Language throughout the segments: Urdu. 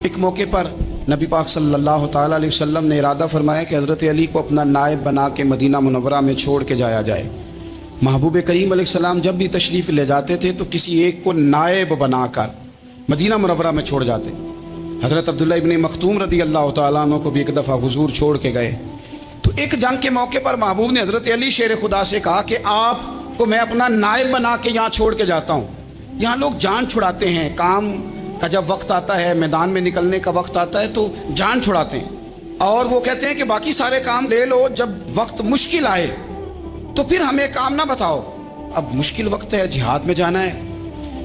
ایک موقع پر نبی پاک صلی اللہ تعالیٰ علیہ وسلم نے ارادہ فرمایا کہ حضرت علی کو اپنا نائب بنا کے مدینہ منورہ میں چھوڑ کے جایا جائے۔ محبوب کریم علیہ السلام جب بھی تشریف لے جاتے تھے تو کسی ایک کو نائب بنا کر مدینہ منورہ میں چھوڑ جاتے۔ حضرت عبداللہ ابن مختوم رضی اللہ تعالیٰ عنہ کو بھی ایک دفعہ حضور چھوڑ کے گئے تو ایک جنگ کے موقع پر محبوب نے حضرت علی شیر خدا سے کہا کہ آپ کو میں اپنا نائب بنا کے یہاں چھوڑ کے جاتا ہوں۔ یہاں لوگ جان چھڑاتے ہیں، کام کا جب وقت آتا ہے، میدان میں نکلنے کا وقت آتا ہے تو جان چھڑاتے ہیں، اور وہ کہتے ہیں کہ باقی سارے کام لے لو، جب وقت مشکل آئے تو پھر ہمیں کام نہ بتاؤ۔ اب مشکل وقت ہے، جہاد میں جانا ہے۔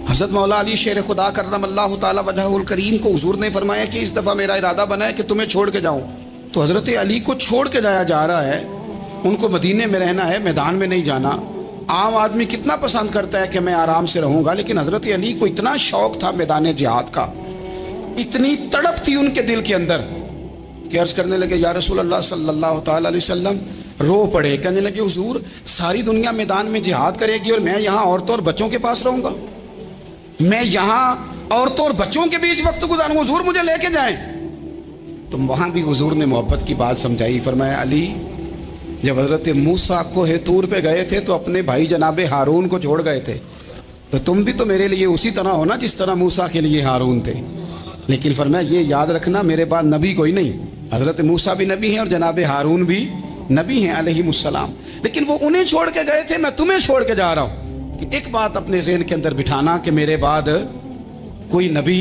حضرت مولا علی شیر خدا کرم اللہ تعالی وجہہ الکریم کو حضور نے فرمایا کہ اس دفعہ میرا ارادہ بنا ہے کہ تمہیں چھوڑ کے جاؤں۔ تو حضرت علی کو چھوڑ کے جایا جا رہا ہے، ان کو مدینے میں رہنا ہے، میدان میں نہیں جانا۔ عام آدمی کتنا پسند کرتا ہے کہ میں آرام سے رہوں گا، لیکن حضرت علی کو اتنا شوق تھا میدان جہاد کا، اتنی تڑپ تھی ان کے دل کے اندر کہ عرض کرنے لگے یا رسول اللہ صلی اللہ تعالیٰ علیہ وسلم، رو پڑے، کہنے لگے حضور ساری دنیا میدان میں جہاد کرے گی اور میں یہاں عورتوں اور بچوں کے پاس رہوں گا، میں یہاں عورتوں اور بچوں کے بیچ وقت گزاروں، حضور مجھے لے کے جائیں۔ تو وہاں بھی حضور نے محبت کی بات سمجھائی، فرمایا علی جب حضرت موسیٰ کوہ طور پہ گئے تھے تو اپنے بھائی جناب ہارون کو چھوڑ گئے تھے، تو تم بھی تو میرے لیے اسی طرح ہونا جس طرح موسیٰ کے لیے ہارون تھے۔ لیکن فرمایا یہ یاد رکھنا میرے بعد نبی کوئی نہیں، حضرت موسیٰ بھی نبی ہیں اور جناب ہارون بھی نبی ہیں علیہ السلام، لیکن وہ انہیں چھوڑ کے گئے تھے، میں تمہیں چھوڑ کے جا رہا ہوں۔ کہ ایک بات اپنے ذہن کے اندر بٹھانا کہ میرے بعد کوئی نبی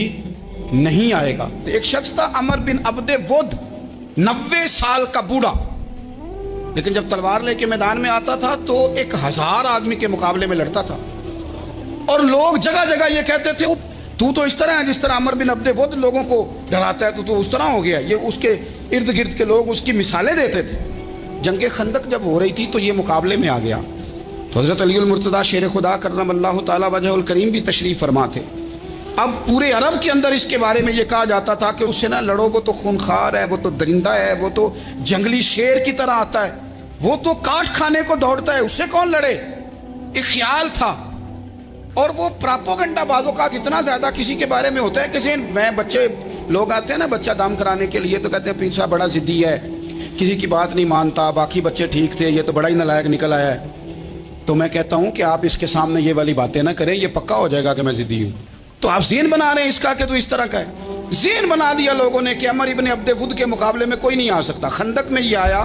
نہیں آئے گا۔ تو ایک شخص تھا عمر بن عبد ود، 90 سال کا بوڑھا، لیکن جب تلوار لے کے میدان میں آتا تھا تو 1000 آدمی کے مقابلے میں لڑتا تھا، اور لوگ جگہ جگہ یہ کہتے تھے تو اس طرح ہے جس طرح عمر بن عبد ود لوگوں کو ڈراتا ہے، تو اس طرح ہو گیا۔ یہ اس کے ارد گرد کے لوگ اس کی مثالیں دیتے تھے۔ جنگ خندق جب ہو رہی تھی تو یہ مقابلے میں آ گیا، تو حضرت علی المرتضیٰ شیر خدا کرم اللہ تعالی وجہ الکریم بھی تشریف فرما تھے۔ اب پورے عرب کے اندر اس کے بارے میں یہ کہا جاتا تھا کہ اس سے نہ لڑو، وہ تو خونخوار ہے، وہ تو درندہ ہے، وہ تو جنگلی شیر کی طرح آتا ہے، وہ تو کاٹ کھانے کو دوڑتا ہے، اس سے کون لڑے۔ ایک خیال تھا، اور وہ پراپوگنڈا بعض اوقات اتنا زیادہ کسی کے بارے میں ہوتا ہے کہ میں بچے لوگ آتے ہیں نا بچہ دام کرانے کے لیے، تو کہتے ہیں پیر صاحب بڑا ضدی ہے، کسی کی بات نہیں مانتا، باقی بچے ٹھیک تھے، یہ تو بڑا ہی نالائق نکل آیا ہے۔ تو میں کہتا ہوں کہ آپ اس کے سامنے یہ والی باتیں نہ کریں، یہ پکا ہو جائے گا کہ میں ضدی ہوں۔ تو آپ ذہن بنا رہے ہیں اس کا کہ تو اس طرح کا ہے، ذہن بنا دیا لوگوں نے کہ عمر ابن عبد ود کے مقابلے میں کوئی نہیں آ سکتا۔ خندق میں یہ آیا،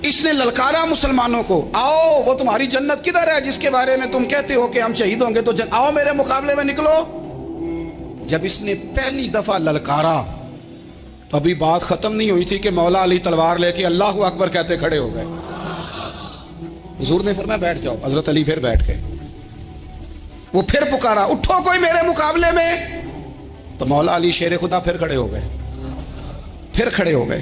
اس نے للکارا مسلمانوں کو، آؤ وہ تمہاری جنت کدھر ہے جس کے بارے میں تم کہتے ہو کہ ہم شہید ہوں گے، تو آؤ میرے مقابلے میں نکلو۔ جب اس نے پہلی دفعہ للکارا تو ابھی بات ختم نہیں ہوئی تھی کہ مولا علی تلوار لے کے اللہ اکبر کہتے کھڑے ہو گئے۔ حضور نے فرمایا بیٹھ جاؤ، حضرت علی پھر بیٹھ گئے۔ وہ پھر پکارا اٹھو کوئی میرے مقابلے میں، تو مولا علی شیر خدا پھر کھڑے ہو گئے، پھر کھڑے ہو گئے۔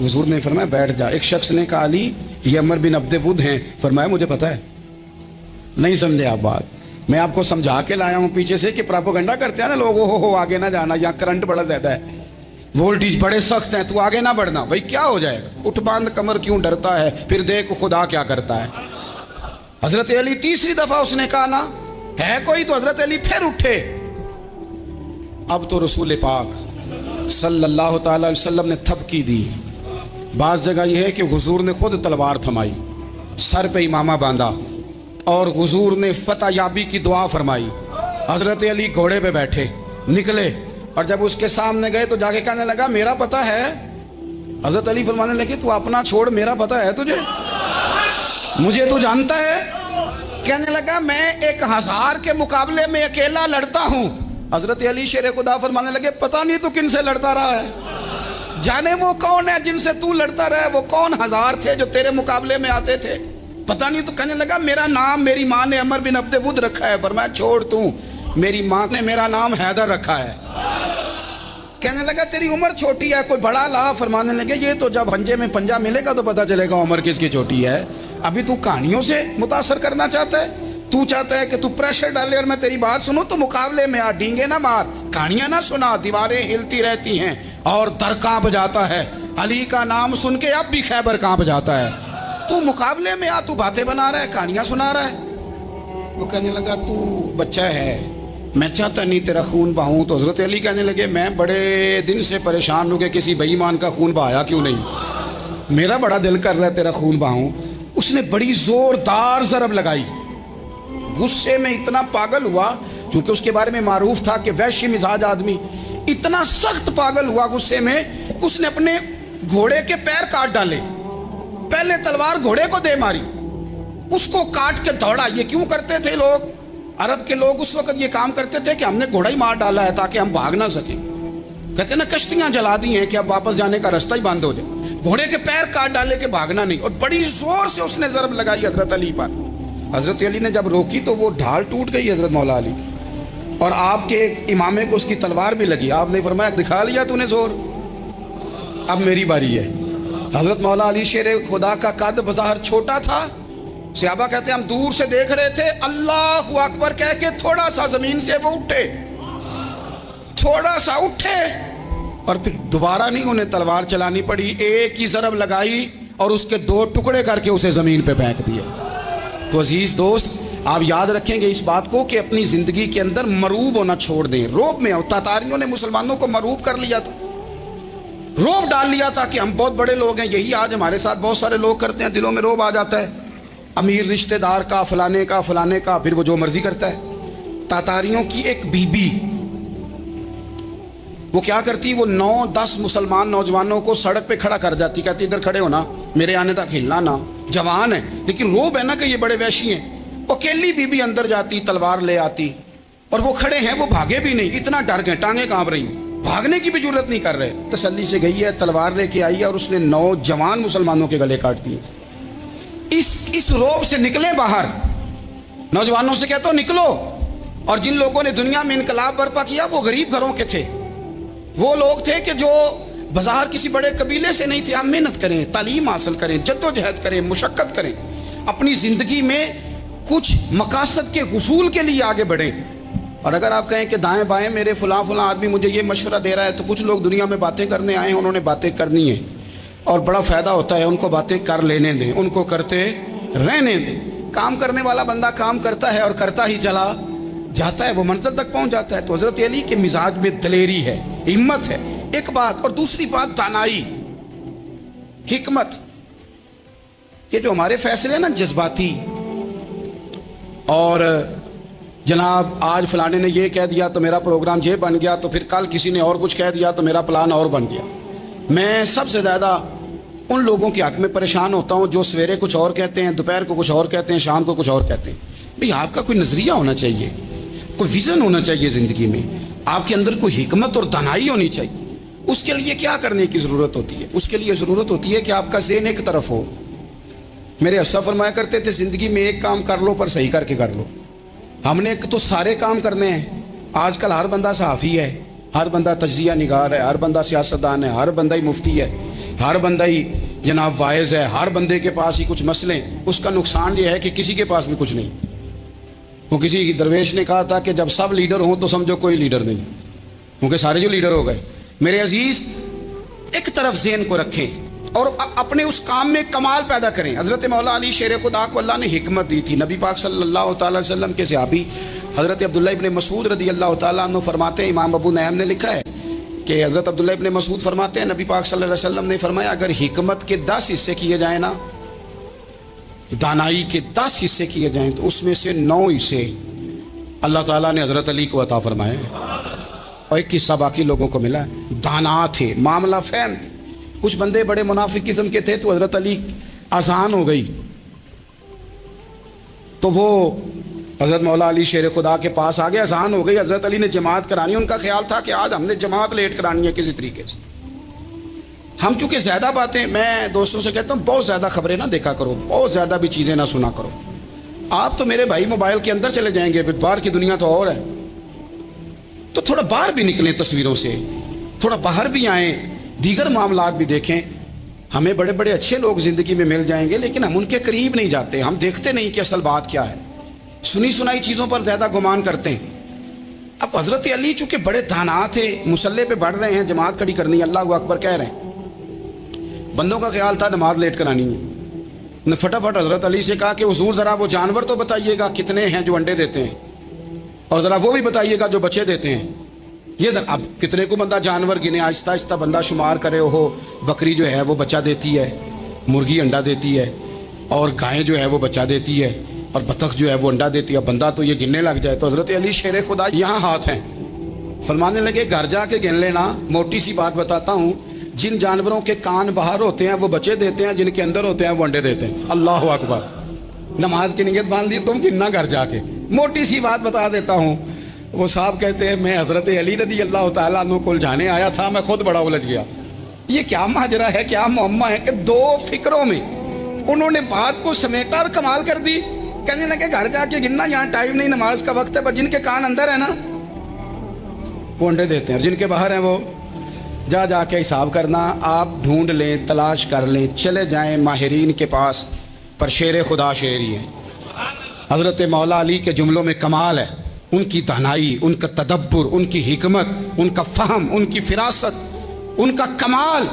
حضور نے فرمایا بیٹھ جا۔ ایک شخص نے کہا علی یہ عمر بن عبد ود ہیں، فرمایا مجھے پتا ہے، نہیں سمجھے آپ بات، میں آپ کو سمجھا کے لایا ہوں پیچھے سے کہ پراپوگنڈا کرتے ہیں نا لوگ، ہو آگے نہ جانا، یہاں کرنٹ بڑا زیادہ ہے، وولٹیج بڑے سخت ہیں، تو آگے نہ بڑھنا۔ بھائی کیا ہو جائے گا، اٹھ باندھ کمر کیوں ڈرتا ہے، پھر دیکھ خدا کیا کرتا ہے۔ حضرت علی تیسری دفعہ اس نے کہا نا ہے کوئی، تو حضرت علی پھر اٹھے۔ اب تو رسول پاک صلی اللہ تعالی علیہ وسلم نے تھپکی دی۔ بعض جگہ یہ ہے کہ حضور نے خود تلوار تھمائی، سر پہ امامہ باندھا، اور حضور نے فتح یابی کی دعا فرمائی۔ حضرت علی گھوڑے پہ بیٹھے نکلے، اور جب اس کے سامنے گئے تو جا کے کہنے لگا میرا پتہ ہے۔ حضرت علی فرمانے لگے تو اپنا چھوڑ، میرا پتہ ہے تجھے، مجھے تو جانتا ہے۔ کہنے لگا میں 1000 کے مقابلے میں اکیلا لڑتا ہوں۔ حضرت علی شیر خدا فرمانے لگے پتہ نہیں تو کن سے لڑتا رہا ہے، جانے وہ کون ہے جن سے تو لڑتا رہا ہے، وہ کون 1000 تھے جو تیرے مقابلے میں آتے تھے، پتہ نہیں تو۔ کہنے لگا میرا نام میری ماں نے عمر بن عبد ود رکھا ہے۔ فرمایا چھوڑ تو، میری ماں نے میرا نام حیدر رکھا ہے۔ کہنے لگا تیری عمر چھوٹی ہے، کوئی بڑا لا۔ فرمانے لگے یہ تو جب پنجے میں پنجہ ملے گا تو پتہ چلے گا عمر کس کی چھوٹی ہے، ابھی تو کہانیوں سے متاثر کرنا چاہتا ہے، تو چاہتا ہے کہ تو پریشر ڈالے اور میں تیری بات سنوں، تو مقابلے میں آ، ڈینگے نہ مار، کہانیاں نہ سنا، دیواریں ہلتی رہتی ہیں اور در کانپ جاتا ہے، علی کا نام سن کے اب بھی خیبر کانپ جاتا ہے، تو مقابلے میں آ، تو باتیں بنا رہا ہے، کہانیاں سنا رہا ہے۔ وہ کہنے لگا تو بچہ ہے، میں چاہتا نہیں تیرا خون بہاؤں. تو حضرت علی کہنے لگے میں بڑے دن سے پریشان ہوں کہ کسی بے ایمان کا خون بہایا کیوں نہیں, میرا بڑا دل کر رہا ہے تیرا خون بہاؤں. اس نے بڑی زوردار ضرب لگائی, غصے میں اتنا پاگل ہوا, کیونکہ اس کے بارے میں معروف تھا کہ وحشی مزاج آدمی, اتنا سخت پاگل ہوا غصے میں کہ اس نے اپنے گھوڑے کے پیر کاٹ ڈالے. پہلے تلوار گھوڑے کو دے ماری, اس کو کاٹ کے دوڑا. یہ کیوں کرتے تھے لوگ, عرب کے لوگ اس وقت یہ کام کرتے تھے کہ ہم نے گھوڑا ہی مار ڈالا ہے تاکہ ہم بھاگ نہ سکیں. کہتے ہیں نا کشتیاں جلا دی ہیں کہ اب واپس جانے کا راستہ ہی بند ہو جائے. گھوڑے کے پیر کاٹ ڈالے کہ بھاگنا نہیں, اور بڑی زور سے اس نے ضرب لگائی حضرت علی پر. حضرت علی نے جب روکی تو وہ ڈھال ٹوٹ گئی حضرت مولا علی, اور آپ کے امامے کو اس کی تلوار بھی لگی. آپ نے فرمایا دکھا لیا تو نے زور, اب میری باری ہے. حضرت مولا علی شیر خدا کا قد بظاہر چھوٹا تھا. صحابہ کہتے ہیں ہم دور سے دیکھ رہے تھے, اللہ اکبر کہہ کے تھوڑا سا زمین سے وہ اٹھے, تھوڑا سا اٹھے, اور پھر دوبارہ نہیں انہیں تلوار چلانی پڑی. ایک ہی ضرب لگائی اور اس کے 2 ٹکڑے کر کے اسے زمین پہ پھینک دیے. تو عزیز دوست آپ یاد رکھیں گے اس بات کو کہ اپنی زندگی کے اندر مروب ہونا چھوڑ دیں. روب میں ہو, تاتاریوں نے مسلمانوں کو مروب کر لیا تھا, روب ڈال لیا تھا کہ ہم بہت بڑے لوگ ہیں. یہی آج ہمارے ساتھ بہت سارے لوگ کرتے ہیں, دلوں میں روب آ جاتا ہے, امیر رشتہ دار کا, فلانے کا, فلانے کا, پھر وہ جو مرضی کرتا ہے. تاتاریوں کی ایک بی بی وہ کیا کرتی, وہ 9-10 مسلمان نوجوانوں کو سڑک پہ کھڑا کر جاتی, کہتی ادھر کھڑے ہونا, میرے آنے تک ہلنا نہ. جوان ہے لیکن روب ہے نا کہ یہ بڑے وحشی ہیں. اکیلی بی بی اندر جاتی, تلوار لے آتی, اور وہ کھڑے ہیں, وہ بھاگے بھی نہیں, اتنا ڈر گئے, ٹانگیں کانپ رہی, بھاگنے کی بھی جرت نہیں کر رہے. تسلی سے گئی ہے, تلوار لے کے آئی ہے, اور اس نے 9 جوان مسلمانوں کے گلے کاٹ دیے. اس روب سے نکلے باہر. نوجوانوں سے کہتا ہوں نکلو. اور جن لوگوں نے دنیا میں انقلاب برپا کیا وہ غریب گھروں کے تھے, وہ لوگ تھے کہ جو بظاہر کسی بڑے قبیلے سے نہیں تھے. آپ محنت کریں, تعلیم حاصل کریں, جد و جہد کریں, مشقت کریں, اپنی زندگی میں کچھ مقاصد کے حصول کے لیے آگے بڑھیں. اور اگر آپ کہیں کہ دائیں بائیں میرے فلاں آدمی مجھے یہ مشورہ دے رہا ہے, تو کچھ لوگ دنیا میں باتیں کرنے آئے ہیں, انہوں نے باتیں کرنی ہیں اور بڑا فائدہ ہوتا ہے, ان کو باتیں کر لینے دیں, ان کو کرتے رہنے دیں. کام کرنے والا بندہ کام کرتا ہے اور کرتا ہی چلا جاتا ہے, وہ منزل تک پہنچ جاتا ہے. تو حضرت علی کے مزاج میں دلیری ہے, ہمت ہے, ایک بات. اور دوسری بات دانائی, حکمت. یہ جو ہمارے فیصلے ہیں نا جذباتی, اور جناب آج فلانے نے یہ کہہ دیا تو میرا پروگرام یہ بن گیا, تو پھر کل کسی نے اور کچھ کہہ دیا تو میرا پلان اور بن گیا. میں سب سے زیادہ ان لوگوں کے حق میں پریشان ہوتا ہوں جو سویرے کچھ اور کہتے ہیں, دوپہر کو کچھ اور کہتے ہیں, شام کو کچھ اور کہتے ہیں. بھئی آپ کا کوئی نظریہ ہونا چاہیے, کوئی ویژن ہونا چاہیے زندگی میں, آپ کے اندر کوئی حکمت اور دانائی ہونی چاہیے. اس کے لیے کیا کرنے کی ضرورت ہوتی ہے؟ اس کے لیے ضرورت ہوتی ہے کہ آپ کا ذہن ایک طرف ہو. میرے اسا فرمایا کرتے تھے زندگی میں ایک کام کر لو پر صحیح کر کے کر لو. ہم نے تو سارے کام کرنے ہیں. آج کل ہر بندہ صحافی ہے, ہر بندہ تجزیہ نگار ہے, ہر بندہ سیاستدان ہے, ہر بندہ ہی مفتی ہے, ہر بندہ ہی جناب واعظ ہے, ہر بندے کے پاس ہی کچھ مسئلے. اس کا نقصان یہ ہے کہ کسی کے پاس بھی کچھ نہیں. وہ کسی درویش نے کہا تھا کہ جب سب لیڈر ہوں تو سمجھو کوئی لیڈر نہیں, کیونکہ سارے جو لیڈر ہو گئے. میرے عزیز ایک طرف ذہن کو رکھیں اور اپنے اس کام میں کمال پیدا کریں. حضرت مولا علی شیر خدا کو اللہ نے حکمت دی تھی. نبی پاک صلی اللہ تعالی علیہ وسلم کے صحابی حضرت عبداللہ ابن مسعود رضی اللہ تعالیٰ عنہ فرماتے ہیں, امام ابو نعیم نے لکھا ہے کہ حضرت عبداللہ ابن مسعود فرماتے ہیں نبی پاک صلی اللہ علیہ وسلم نے فرمایا اگر حکمت کے 10 حصے کیے جائیں نا, دانائی کے 10 حصے کیے جائیں, تو اس میں سے 9 حصے اللہ تعالیٰ نے حضرت علی کو عطا فرمائے, اور ایک حصہ باقی لوگوں کو ملا. دانا تھے, معاملہ فہم. کچھ بندے بڑے منافق قسم کے تھے, تو حضرت علی اذان ہو گئی تو وہ حضرت مولا علی شیر خدا کے پاس آ گئے. اذان ہو گئی, حضرت علی نے جماعت کرانی. ان کا خیال تھا کہ آج ہم نے جماعت لیٹ کرانی ہے کسی طریقے سے. ہم چونکہ زیادہ باتیں, میں دوستوں سے کہتا ہوں بہت زیادہ خبریں نہ دیکھا کرو, بہت زیادہ بھی چیزیں نہ سنا کرو. آپ تو میرے بھائی موبائل کے اندر چلے جائیں گے, پھر باہر کی دنیا تو اور ہے. تو تھوڑا باہر بھی نکلیں تصویروں سے, تھوڑا باہر بھی آئیں, دیگر معاملات بھی دیکھیں. ہمیں بڑے بڑے اچھے لوگ زندگی میں مل جائیں گے, لیکن ہم ان کے قریب نہیں جاتے. ہم دیکھتے نہیں کہ اصل بات کیا ہے, سنی سنائی چیزوں پر زیادہ گمان کرتے ہیں. اب حضرت علی چونکہ بڑے دانا تھے, مسلح پہ بڑھ رہے ہیں, جماعت کھڑی کرنی ہے, اللہ اکبر کہہ رہے ہیں. بندوں کا خیال تھا نماز لیٹ کرانی ہے. نے فٹافٹ حضرت علی سے کہا کہ حضور ذرا وہ جانور تو بتائیے گا کتنے ہیں جو انڈے دیتے ہیں. اور ذرا وہ بھی بتائیے گا جو بچے دیتے ہیں. یہ اب کتنے کو بندہ جانور گنے, آہستہ آہستہ بندہ شمار کرے. ہو بکری جو ہے وہ بچہ دیتی ہے, مرغی انڈا دیتی ہے, اور گائے جو ہے وہ بچہ دیتی ہے, اور بطخ جو ہے وہ انڈا دیتی ہے. بندہ تو یہ گننے لگ جائے. تو حضرت علی شیر خدا یہاں ہاتھ ہیں, فرمانے لگے گھر جا کے گن لینا. موٹی سی بات بتاتا ہوں, جن جانوروں کے کان باہر ہوتے ہیں وہ بچے دیتے ہیں, جن کے اندر ہوتے ہیں وہ انڈے دیتے ہیں. اللہ اکبر. نماز کی نیت باندھ لی تم گننا گھر جا کے. موٹی سی بات بتا دیتا ہوں. وہ صاحب کہتے ہیں میں حضرت علی رضی اللہ تعالیٰ عنہ کو الجھانے آیا تھا, میں خود بڑا الجھ گیا. یہ کیا ماجرا ہے, کیا معمہ ہے کہ دو فکروں میں انہوں نے بات کو سمیٹا اور کمال کر دی. کہنے لگے گھر جا کے گننا, یہاں ٹائم نہیں, نماز کا وقت ہے. بس جن کے کان اندر ہے نا وہ انڈے دیتے ہیں, اور جن کے باہر ہیں وہ جا کے حساب کرنا. آپ ڈھونڈ لیں, تلاش کر لیں, چلے جائیں ماہرین کے پاس, پر شیر خدا شیر ہی ہے. حضرت مولا علی کے جملوں میں کمال ہے. ان کی دانائی, ان کا تدبر, ان کی حکمت, ان کا فہم, ان کی فراست, ان کا کمال.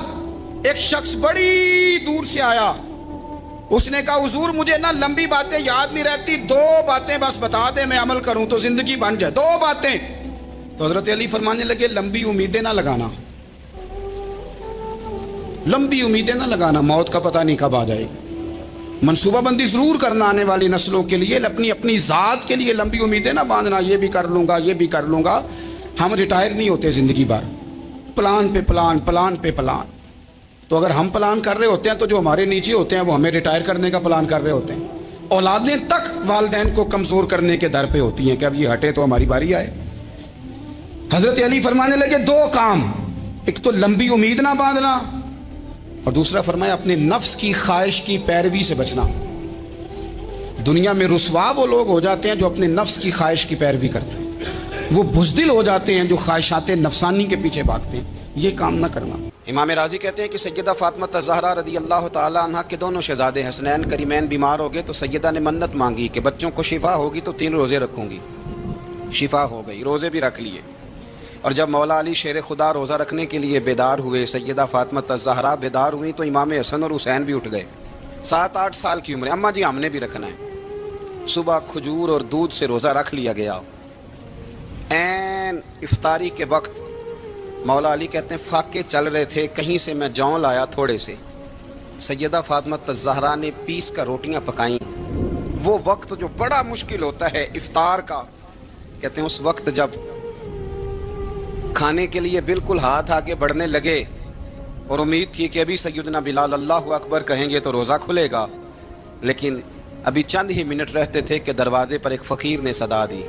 ایک شخص بڑی دور سے آیا, اس نے کہا حضور مجھے نا لمبی باتیں یاد نہیں رہتی, 2 باتیں بس بتا دیں میں عمل کروں تو زندگی بن جائے, 2 باتیں. تو حضرت علی فرمانے لگے لمبی امیدیں نہ لگانا, لمبی امیدیں نہ لگانا, موت کا پتہ نہیں کب آ جائے. منصوبہ بندی ضرور کرنا آنے والی نسلوں کے لیے, اپنی ذات کے لیے لمبی امیدیں نہ باندھنا, یہ بھی کر لوں گا, یہ بھی کر لوں گا. ہم ریٹائر نہیں ہوتے زندگی بھر, پلان پہ پلان, پلان پہ پلان. تو اگر ہم پلان کر رہے ہوتے ہیں تو جو ہمارے نیچے ہوتے ہیں وہ ہمیں ریٹائر کرنے کا پلان کر رہے ہوتے ہیں. اولادیں تک والدین کو کمزور کرنے کے در پہ ہوتی ہیں کہ اب یہ ہٹے تو ہماری باری آئے. حضرت علی فرمانے لگے 2 کام, ایک تو لمبی امید نہ باندھنا, اور دوسرا فرمایا اپنے نفس کی خواہش کی پیروی سے بچنا. دنیا میں رسوا وہ لوگ ہو جاتے ہیں جو اپنے نفس کی خواہش کی پیروی کرتے ہیں, وہ بزدل ہو جاتے ہیں جو خواہشات نفسانی کے پیچھے بھاگتے ہیں. یہ کام نہ کرنا. امام راضی کہتے ہیں کہ سیدہ فاطمہ الزہرا رضی اللہ تعالی عنہ کے دونوں شہزادے حسنین کریمین بیمار ہو گئے, تو سیدہ نے منت مانگی کہ بچوں کو شفا ہوگی تو 3 روزے رکھوں گی. شفا ہو گئی, روزے بھی رکھ لیے. اور جب مولا علی شیر خدا روزہ رکھنے کے لیے بیدار ہوئے, سیدہ فاطمہ الزہرا بیدار ہوئی, تو امام حسن اور حسین بھی اٹھ گئے. 7-8 سال کی عمر, اماں جی ہم نے بھی رکھنا ہے. صبح کھجور اور دودھ سے روزہ رکھ لیا گیا. عین افطاری کے وقت مولا علی کہتے ہیں فاقے چل رہے تھے, کہیں سے میں جوں لایا تھوڑے سے. سیدہ فاطمہ الزہرا نے پیس کر روٹیاں پکائیں. وہ وقت جو بڑا مشکل ہوتا ہے افطار کا, کہتے ہیں اس وقت جب کھانے کے لیے بالکل ہاتھ آگے بڑھنے لگے اور امید تھی کہ ابھی سیدنا بلال اللہ اکبر کہیں گے تو روزہ کھلے گا, لیکن ابھی چند ہی منٹ رہتے تھے کہ دروازے پر ایک فقیر نے صدا دی.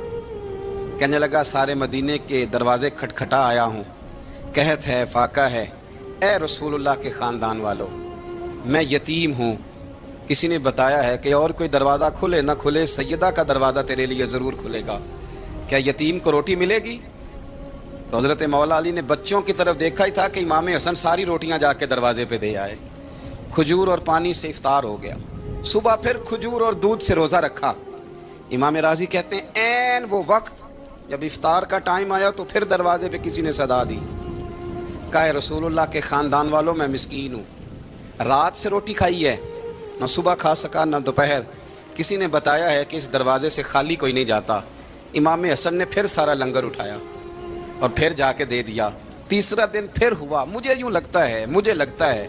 کہنے لگا سارے مدینے کے دروازے کھٹکھٹا آیا ہوں, قحط ہے, فاقہ ہے, اے رسول اللہ کے خاندان والو, میں یتیم ہوں. کسی نے بتایا ہے کہ اور کوئی دروازہ کھلے نہ کھلے, سیدہ کا دروازہ تیرے لیے ضرور کھلے گا, کیا یتیم کو روٹی ملے گی؟ تو حضرت مولا علی نے بچوں کی طرف دیکھا ہی تھا کہ امام حسن ساری روٹیاں جا کے دروازے پہ دے آئے. کھجور اور پانی سے افطار ہو گیا. صبح پھر کھجور اور دودھ سے روزہ رکھا. امام راضی کہتے ہیں عین وہ وقت جب افطار کا ٹائم آیا تو پھر دروازے پہ کسی نے صدا دی, کہا اے رسول اللہ کے خاندان والوں میں مسکین ہوں, رات سے روٹی کھائی ہے, نہ صبح کھا سکا نہ دوپہر. کسی نے بتایا ہے کہ اس دروازے سے خالی کوئی نہیں جاتا. امام حسن نے پھر سارا لنگر اٹھایا اور پھر جا کے دے دیا. تیسرا دن پھر ہوا. مجھے لگتا ہے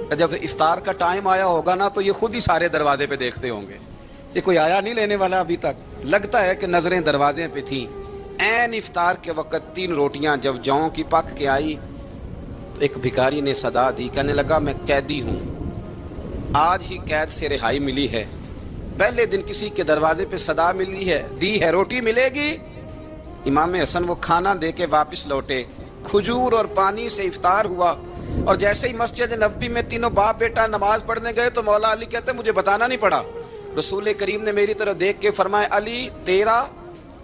کہ جب افطار کا ٹائم آیا ہوگا نا تو یہ خود ہی سارے دروازے پہ دیکھتے ہوں گے, یہ کوئی آیا نہیں لینے والا ابھی تک. لگتا ہے کہ نظریں دروازے پہ تھیں. عین افطار کے وقت 3 روٹیاں جب جوں کی پک کے آئی تو ایک بھکاری نے صدا دی, کہنے لگا میں قیدی ہوں, آج ہی قید سے رہائی ملی ہے. پہلے دن کسی کے دروازے پہ صدا ملی ہے, دی ہے روٹی ملے گی. امام حسن وہ کھانا دے کے واپس لوٹے. کھجور اور پانی سے افطار ہوا, اور جیسے ہی مسجد نبوی میں تینوں باپ بیٹا نماز پڑھنے گئے تو مولا علی کہتے مجھے بتانا نہیں پڑا, رسول کریم نے میری طرف دیکھ کے فرمایا علی تیرا,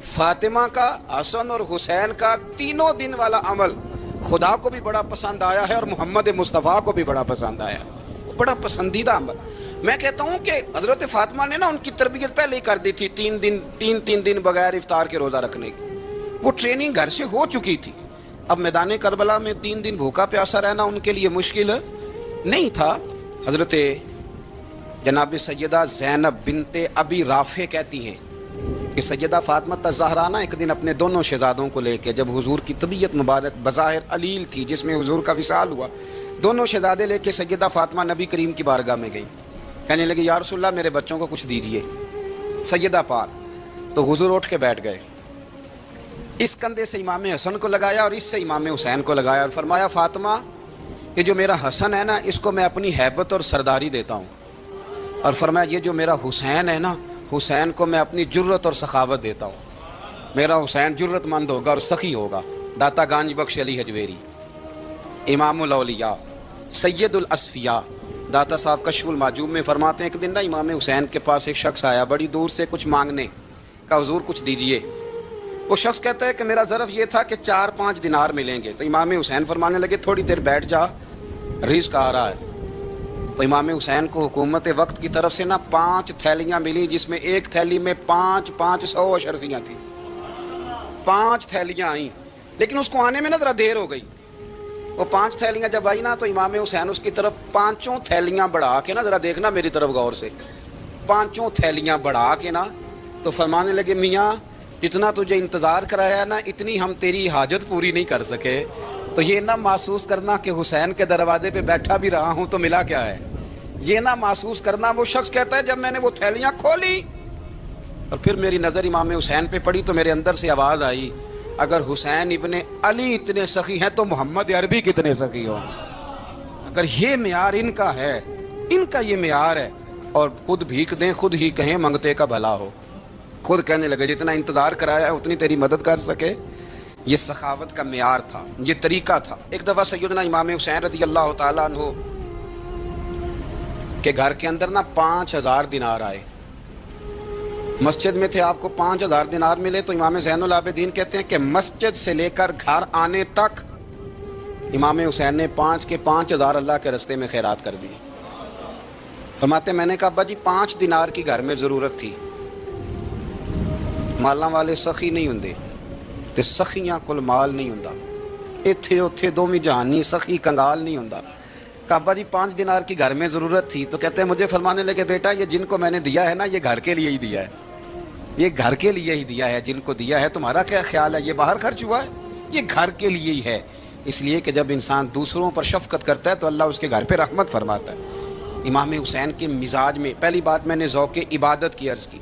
فاطمہ کا, حسن اور حسین کا 3 دن والا عمل خدا کو بھی بڑا پسند آیا ہے اور محمد مصطفیٰ کو بھی بڑا پسند آیا, بڑا پسندیدہ عمل. میں کہتا ہوں کہ حضرت فاطمہ نے نا ان کی تربیت پہلے ہی کر دی تھی, 3 دن بغیر افطار کے روزہ رکھنے کی. وہ ٹریننگ گھر سے ہو چکی تھی. اب میدان کربلا میں 3 دن بھوکا پیاسا رہنا ان کے لیے مشکل نہیں تھا. حضرت جناب سیدہ زینب بنت ابی رافع کہتی ہیں کہ سیدہ فاطمہ الزہرا نا ایک دن اپنے دونوں شہزادوں کو لے کے، جب حضور کی طبیعت مبارک بظاہر علیل تھی جس میں حضور کا وصال ہوا، دونوں شہزادے لے کے سیدہ فاطمہ نبی کریم کی بارگاہ میں گئی، کہنے لگی یا رسول اللہ میرے بچوں کو کچھ دیجئے سیدہ پاک۔ تو حضور اٹھ کے بیٹھ گئے، اس کندھے سے امام حسن کو لگایا اور اس سے امام حسین کو لگایا اور فرمایا فاطمہ یہ جو میرا حسن ہے نا اس کو میں اپنی ہیبت اور سرداری دیتا ہوں، اور فرمایا یہ جو میرا حسین ہے نا حسین کو میں اپنی جرت اور سخاوت دیتا ہوں، میرا حسین جرت مند ہوگا اور سخی ہوگا۔ داتا گانج بخش علی حجویری، امام الاولیاء، سید الاصفیاء، داتا صاحب کشف المعجوب میں فرماتے ہیں ایک دن نا امام حسین کے پاس ایک شخص آیا بڑی دور سے کچھ مانگنے کا، حضور کچھ دیجئے۔ وہ شخص کہتا ہے کہ میرا ظرف یہ تھا کہ 4-5 دینار ملیں گے، تو امام حسین فرمانے لگے تھوڑی دیر بیٹھ جا، رزق آ رہا ہے۔ تو امام حسین کو حکومت وقت کی طرف سے نا 5 تھیلیاں ملی جس میں ایک تھیلی میں 500 اشرفیاں تھیں، 5 تھیلیاں آئیں، لیکن اس کو آنے میں نا ذرا دیر ہو گئی۔ وہ 5 تھیلیاں جب آئی نا تو امام حسین اس کی طرف 5 تھیلیاں بڑھا کے نا، ذرا دیکھنا میری طرف غور سے، 5 تھیلیاں بڑھا کے نا تو فرمانے لگے میاں جتنا تجھے انتظار کرایا ہے نا اتنی ہم تیری حاجت پوری نہیں کر سکے، تو یہ نہ محسوس کرنا کہ حسین کے دروازے پہ بیٹھا بھی رہا ہوں تو ملا کیا ہے، یہ نہ محسوس کرنا۔ وہ شخص کہتا ہے جب میں نے وہ تھیلیاں کھولی اور پھر میری نظر امام حسین پہ پڑی تو میرے اندر سے آواز آئی اگر حسین ابن علی اتنے سخی ہیں تو محمد عربی کتنے سخی ہوں۔ اگر یہ معیار ان کا ہے، ان کا یہ معیار ہے، اور خود بھیک دیں خود ہی کہیں منگتے کا بھلا ہو، خود کہنے لگے جتنا انتظار کرایا ہے اتنی تیری مدد کر سکے۔ یہ سخاوت کا معیار تھا، یہ طریقہ تھا۔ ایک دفعہ سیدنا امام حسین رضی اللہ تعالیٰ عنہ کے گھر کے اندر نا 5000 دینار آئے، مسجد میں تھے، آپ کو 5000 دینار ملے تو امام زین العابدین کہتے ہیں کہ مسجد سے لے کر گھر آنے تک امام حسین نے 5 کے 5000 اللہ کے رستے میں خیرات کر دی۔ فرماتے میں نے کہا ابا جی 5 دینار کی گھر میں ضرورت تھی، مالاں والے سخی نہیں ہوندے تے سخیاں کل مال نہیں ہوندا، ایتھے اوتھے دوویں جہانی سخی کنگال نہیں ہوندا۔ کہا ابا جی 5 دینار کی گھر میں ضرورت تھی، تو کہتے ہیں مجھے فرمانے لگے بیٹا یہ جن کو میں نے دیا ہے نا یہ گھر کے لیے ہی دیا ہے، یہ گھر کے لیے ہی دیا ہے، جن کو دیا ہے تمہارا کیا خیال ہے یہ باہر خرچ ہوا ہے، یہ گھر کے لیے ہی ہے۔ اس لیے کہ جب انسان دوسروں پر شفقت کرتا ہے تو اللہ اس کے گھر پہ رحمت فرماتا ہے۔ امام حسین کے مزاج میں پہلی بات میں نے ذوق عبادت کی عرض کی،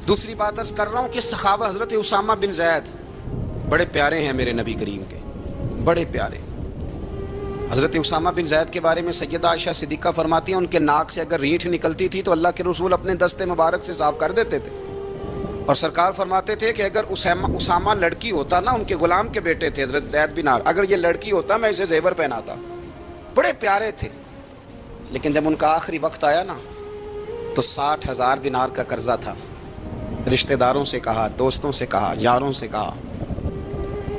دوسری بات عرض کر رہا ہوں کہ صحابہ حضرت اسامہ بن زید بڑے پیارے ہیں میرے نبی کریم کے، بڑے پیارے۔ حضرت اسامہ بن زید کے بارے میں سیدہ عائشہ صدیقہ فرماتی ہیں ان کے ناک سے اگر رینٹھ نکلتی تھی تو اللہ کے رسول اپنے دستے مبارک سے صاف کر دیتے تھے، اور سرکار فرماتے تھے کہ اگر اسامہ لڑکی ہوتا نا، ان کے غلام کے بیٹے تھے حضرت زید بن عامر، اگر یہ لڑکی ہوتا میں اسے زیور پہناتا۔ بڑے پیارے تھے، لیکن جب ان کا آخری وقت آیا نا تو 60,000 دینار کا قرضہ تھا، رشتہ داروں سے کہا، دوستوں سے کہا، یاروں سے کہا،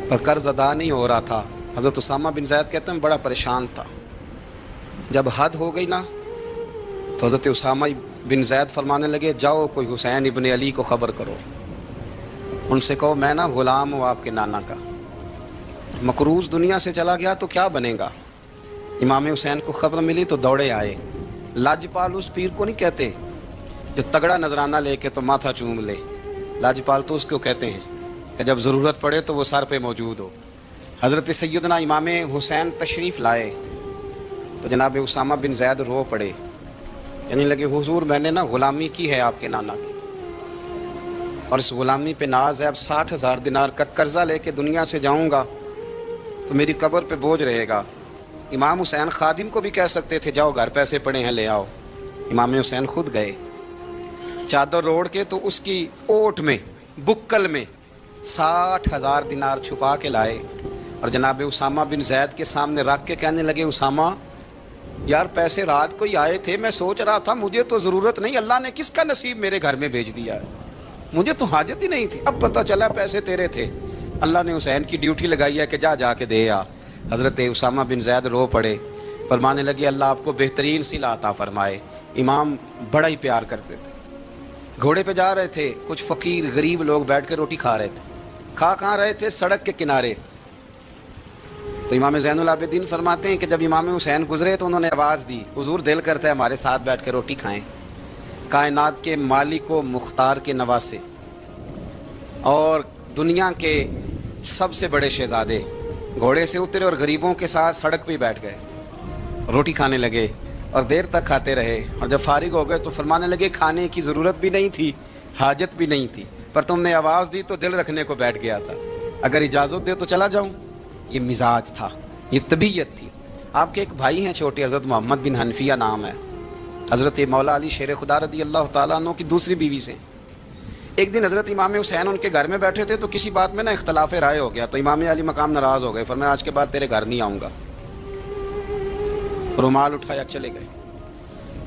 پر قرض ادا نہیں ہو رہا تھا۔ حضرت اسامہ بن زید کہتے ہیں بڑا پریشان تھا۔ جب حد ہو گئی نا تو حضرت اسامہ بن زید فرمانے لگے جاؤ کوئی حسین ابن علی کو خبر کرو، ان سے کہو میں نا غلام ہوں آپ کے نانا کا، مقروض دنیا سے چلا گیا تو کیا بنے گا۔ امام حسین کو خبر ملی تو دوڑے آئے۔ لاجپال اس پیر کو نہیں کہتے جو تگڑا نذرانہ لے کے تو ماتھا چوم لے، لاجپال تو اس کو کہتے ہیں کہ جب ضرورت پڑے تو وہ سر پہ موجود ہو۔ حضرت سیدنا امام حسین تشریف لائے تو جناب اسامہ بن زید رو پڑے، کہنے لگے حضور میں نے نا غلامی کی ہے آپ کے نانا کی، اور اس غلامی پہ ناز ہے، اب 60,000 دینار کا قرضہ لے کے دنیا سے جاؤں گا تو میری قبر پہ بوجھ رہے گا۔ امام حسین خادم کو بھی کہہ سکتے تھے جاؤ گھر پیسے پڑے ہیں لے آؤ، امام حسین خود گئے، چادر اوڑھ کے تو اس کی اوٹ میں بکل میں 60,000 دینار چھپا کے لائے، اور جناب اسامہ بن زید کے سامنے رکھ کے کہنے لگے اسامہ یار پیسے رات کو ہی آئے تھے، میں سوچ رہا تھا مجھے تو ضرورت نہیں، اللہ نے کس کا نصیب میرے گھر میں بھیج دیا ہے، مجھے تو حاجت ہی نہیں تھی، اب پتہ چلا پیسے تیرے تھے، اللہ نے حسین کی ڈیوٹی لگائی ہے کہ جا کے دے آ۔ حضرت اسامہ بن زید رو پڑے، فرمانے لگے اللہ آپ کو بہترین صلہ عطا فرمائے۔ امام بڑا ہی پیار کرتے تھے، گھوڑے پہ جا رہے تھے، کچھ فقیر غریب لوگ بیٹھ کے روٹی کھا رہے تھے، کہاں رہے تھے سڑک کے کنارے، تو امام زین العابدین فرماتے ہیں کہ جب امام حسین گزرے تو انہوں نے آواز دی حضور دل کرتا ہے ہمارے ساتھ بیٹھ کے روٹی کھائیں، کائنات کے مالک و مختار کے نواسے اور دنیا کے سب سے بڑے شہزادے گھوڑے سے اترے اور غریبوں کے ساتھ سڑک پہ بیٹھ گئے، روٹی کھانے لگے اور دیر تک کھاتے رہے، اور جب فارغ ہو گئے تو فرمانے لگے کھانے کی ضرورت بھی نہیں تھی، حاجت بھی نہیں تھی، پر تم نے آواز دی تو دل رکھنے کو بیٹھ گیا تھا، اگر اجازت دے تو چلا جاؤں۔ یہ مزاج تھا، یہ طبیعت تھی۔ آپ کے ایک بھائی ہیں چھوٹے، حضرت محمد بن حنفیہ نام ہے، حضرت مولا علی شیر خدا رضی اللہ تعالیٰ عنہ کی دوسری بیوی سے۔ ایک دن حضرت امام حسین ان کے گھر میں بیٹھے تھے تو کسی بات میں اختلاف رائے ہو گیا، تو امام علی مقام ناراض ہو گئے، فرمایا آج کے بعد تیرے گھر نہیں آؤں گا، رومال اٹھایا چلے گئے۔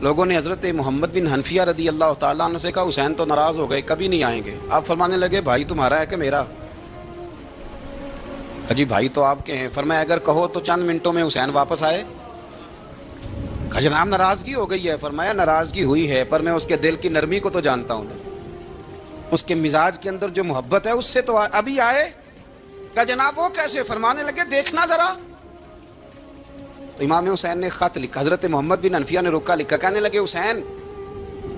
لوگوں نے حضرت محمد بن حنفیہ رضی اللہ تعالیٰ عنہ سے کہا حسین تو ناراض ہو گئے، کبھی نہیں آئیں گے۔ آپ فرمانے لگے بھائی تمہارا ہے کہ میرا؟ جی بھائی تو آپ کے ہیں۔ فرمایا اگر کہو تو چند منٹوں میں حسین واپس آئے۔ جناب ناراضگی ہو گئی ہے۔ فرمایا ناراضگی ہوئی ہے پر میں اس کے دل کی نرمی کو تو جانتا ہوں، اس کے مزاج کے اندر جو محبت ہے اس سے تو ابھی آئے۔ کہا جناب وہ کیسے؟ فرمانے لگے دیکھنا ذرا۔ تو امام حسین نے خط لکھا، حضرت محمد بن حنفیہ نے رکا لکھا، کہنے لگے حسین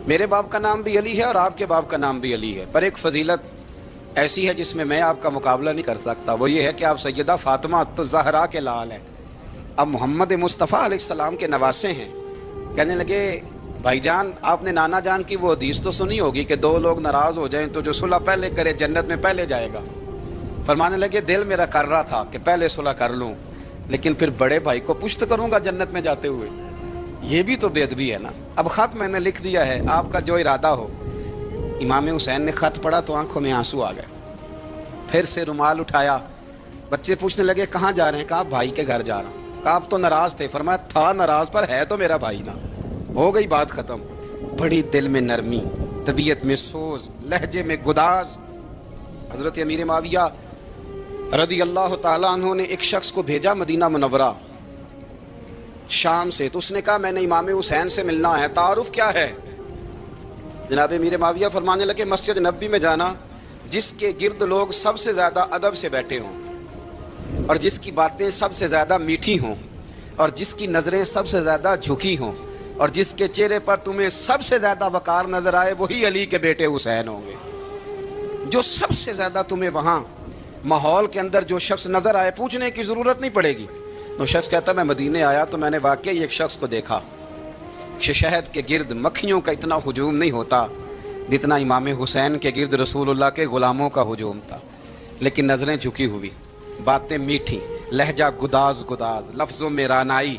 میرے باپ کا نام بھی علی ہے اور آپ کے باپ کا نام بھی علی ہے، پر ایک فضیلت ایسی ہے جس میں آپ کا مقابلہ نہیں کر سکتا، وہ یہ ہے کہ آپ سیدہ فاطمہ الزہرا کے لال ہیں، اب محمد مصطفیٰ علیہ السلام کے نواسے ہیں۔ کہنے لگے بھائی جان آپ نے نانا جان کی وہ حدیث تو سنی ہوگی کہ دو لوگ ناراض ہو جائیں تو جو صلح پہلے کرے جنت میں پہلے جائے گا۔ فرمانے لگے دل میرا کر رہا تھا کہ پہلے صلح کر لوں، لیکن پھر بڑے بھائی کو پشت کروں گا جنت میں جاتے ہوئے، یہ بھی تو بے ادبی ہے نا۔ اب خط میں نے لکھ دیا ہے، آپ کا جو ارادہ ہو۔ امام حسین نے خط پڑھا تو آنکھوں میں آنسو آ گئے، پھر سے رومال اٹھایا۔ بچے پوچھنے لگے کہاں جا رہے ہیں؟ کہا بھائی کے گھر جا رہا ہوں۔ کہا آپ تو ناراض تھے؟ فرمایا تھا ناراض پر ہے تو میرا بھائی نا، ہو گئی بات ختم۔ بڑی دل میں نرمی، طبیعت میں سوز، لہجے میں گداز۔ حضرت امیر معاویہ رضی اللہ تعالیٰ عنہ نے ایک شخص کو بھیجا مدینہ منورہ شام سے، تو اس نے کہا میں نے امام حسین سے ملنا ہے، تعارف کیا ہے؟ جناب امیر معاویہ فرمانے لگے مسجد نبوی میں جانا جس کے گرد لوگ سب سے زیادہ ادب سے بیٹھے ہوں اور جس کی باتیں سب سے زیادہ میٹھی ہوں اور جس کی نظریں سب سے زیادہ جھکی ہوں اور جس کے چہرے پر تمہیں سب سے زیادہ وقار نظر آئے وہی علی کے بیٹے حسین ہوں گے۔ جو سب سے زیادہ تمہیں وہاں ماحول کے اندر جو شخص نظر آئے پوچھنے کی ضرورت نہیں پڑے گی۔ وہ شخص کہتا میں مدینے آیا تو میں نے واقعی ایک شخص کو دیکھا، شہد کے گرد مکھیوں کا اتنا ہجوم نہیں ہوتا جتنا امام حسین کے گرد رسول اللہ کے غلاموں کا ہجوم تھا، لیکن نظریں جھکی ہوئی، باتیں میٹھی، لہجہ گداز گداز، لفظوں میں رانائی،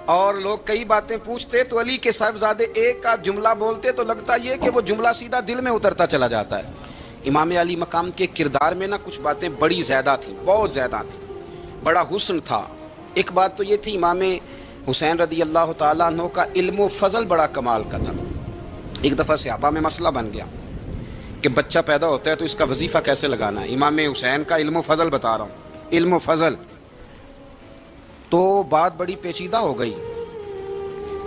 اور لوگ کئی باتیں پوچھتے تو علی کے صاحبزادے ایک آدھ جملہ بولتے تو لگتا یہ کہ وہ جملہ سیدھا دل میں اترتا چلا جاتا ہے۔ امام علی مقام کے کردار میں نہ کچھ باتیں بڑی زیادہ تھیں، بہت زیادہ تھیں، بڑا حسن تھا۔ ایک بات تو یہ تھی امام حسین رضی اللہ تعالیٰ عنہ کا علم و فضل بڑا کمال کا تھا۔ ایک دفعہ صحابہ میں مسئلہ بن گیا کہ بچہ پیدا ہوتا ہے تو اس کا وظیفہ کیسے لگانا ہے۔ امام حسین کا علم و فضل بتا رہا ہوں، علم و فضل، تو بات بڑی پیچیدہ ہو گئی۔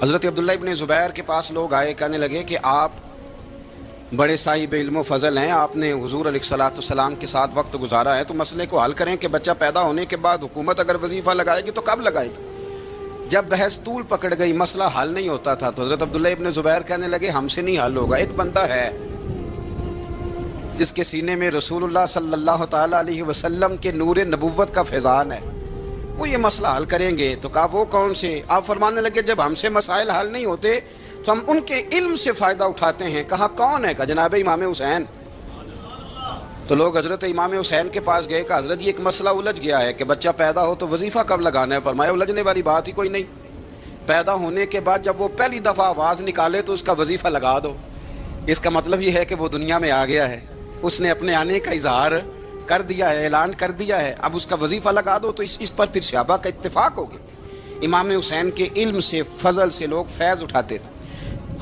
حضرت عبداللہ ابن زبیر کے پاس لوگ آئے، کہنے لگے کہ آپ بڑے صاحب علم و فضل ہیں، آپ نے حضور علیہ الصلوۃ والسلام کے ساتھ وقت گزارا ہے، تو مسئلے کو حل کریں کہ بچہ پیدا ہونے کے بعد حکومت اگر وظیفہ لگائے گی تو کب لگائے گی؟ جب بحث طول پکڑ گئی، مسئلہ حل نہیں ہوتا تھا، تو حضرت عبداللہ ابن زبیر کہنے لگے ہم سے نہیں حل ہوگا، ایک بندہ ہے جس کے سینے میں رسول اللہ صلی اللہ تعالیٰ علیہ وسلم کے نور نبوت کا فیضان ہے، وہ یہ مسئلہ حل کریں گے۔ تو کہا وہ کون سے؟ آپ فرمانے لگے جب ہم سے مسائل حل نہیں ہوتے تو ہم ان کے علم سے فائدہ اٹھاتے ہیں۔ کہا کون ہے؟ کہا جناب امام حسین۔ تو لوگ حضرت امام حسین کے پاس گئے، کہا حضرت یہ ایک مسئلہ الجھ گیا ہے کہ بچہ پیدا ہو تو وظیفہ کب لگانا ہے؟ فرمایا الجھنے والی بات ہی کوئی نہیں، پیدا ہونے کے بعد جب وہ پہلی دفعہ آواز نکالے تو اس کا وظیفہ لگا دو۔ اس کا مطلب یہ ہے کہ وہ دنیا میں آ گیا ہے، اس نے اپنے آنے کا اظہار کر دیا ہے، اعلان کر دیا ہے، اب اس کا وظیفہ لگا دو۔ تو اس پر پھر صحابہ کا اتفاق ہو گیا۔ امام حسین کے علم سے، فضل سے لوگ فیض اٹھاتے تھے۔